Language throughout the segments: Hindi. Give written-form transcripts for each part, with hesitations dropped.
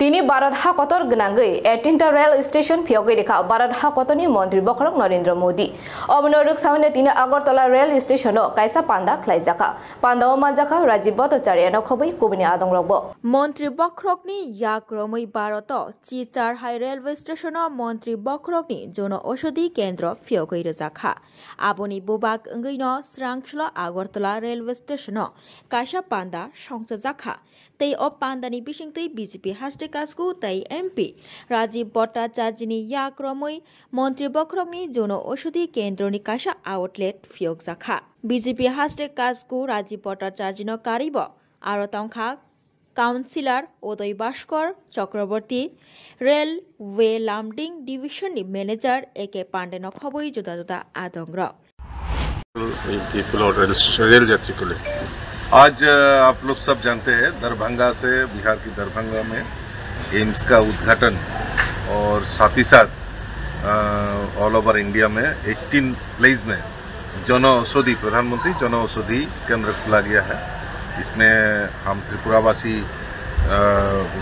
তিনি भारत हाकतर गनांगै 18टा रेल स्टेशन फियोगै रेखा भारत हाकतनि मंत्री बखरक नरेंद्र मोदी अबनरुक सावने तिनी अगरतला रेल स्टेशन कायसा पांदा खलाइजाखा पांदाव मानजाखा राजीव भट्टाचार्य न खबै कुबनि आदंरबो मंत्री बखरकनि याक्रमै भारत चिचार हाई रेलवे स्टेशन मंत्री बखरकनि जन औषधि केन्द्र फियोगै रजाखा आबनि बुबाक अंगैनो स्रांखला अगरतला रेलवे स्टेशन कायसा पांदा संसजाखा तै अ पांदानि बिसिंतै बीजेपी हास्टेकासको तै एमपी राजीव भट्टाचार्यनि याक्रमै मंत्री बखरकनि जन औषधि केन्द्रनि कायसा आउटलेट फियोग जाखा बीजेपी हास्टेकासको राजीव भट्टाचार्यनो कारिब आरो तंखा काउन्सिलर उदय भास्कर चक्रवर्ती रेलवे लामडिंग डिविजननि मैनेजर एके पांडेनो खबै जुदा जुदा आदंग्र रेल यात्री को ले आज आप लोग सब जानते हैं दरभंगा से बिहार की दरभंगा में एम्स का उद्घाटन और साथ ही साथ ऑल ओवर इंडिया में 18 प्लेस में जन औषधि प्रधानमंत्री जन औषधि केंद्र खुला गया है। इसमें हम त्रिपुरावासी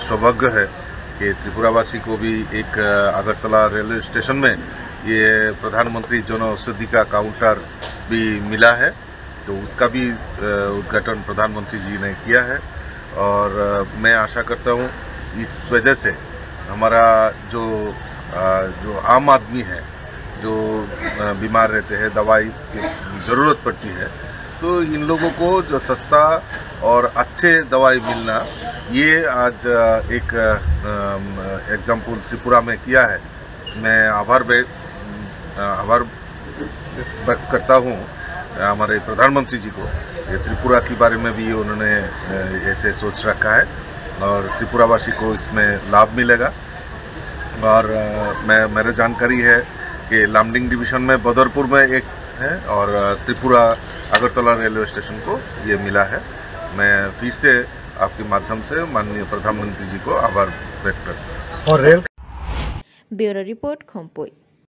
सौभाग्य है कि त्रिपुरावासी को भी एक अगरतला रेलवे स्टेशन में ये प्रधानमंत्री जन औषधि का काउंटर भी मिला है, तो उसका भी उद्घाटन प्रधानमंत्री जी ने किया है। और मैं आशा करता हूँ इस वजह से हमारा जो आम आदमी है जो बीमार रहते हैं दवाई की ज़रूरत पड़ती है, तो इन लोगों को जो सस्ता और अच्छे दवाई मिलना ये आज एक एग्जाम्पल त्रिपुरा में किया है। मैं आभार व्यक्त करता हूँ हमारे प्रधानमंत्री जी को। ये त्रिपुरा के बारे में भी उन्होंने ऐसे सोच रखा है और त्रिपुरावासी को इसमें लाभ मिलेगा। और मेरे जानकारी है कि लामडिंग डिवीजन में बदरपुर में एक है और त्रिपुरा अगरतला रेलवे स्टेशन को ये मिला है। मैं फिर से आपके माध्यम से माननीय प्रधानमंत्री जी को आभार व्यक्त करता हूँ। Bureau report खोमपुई।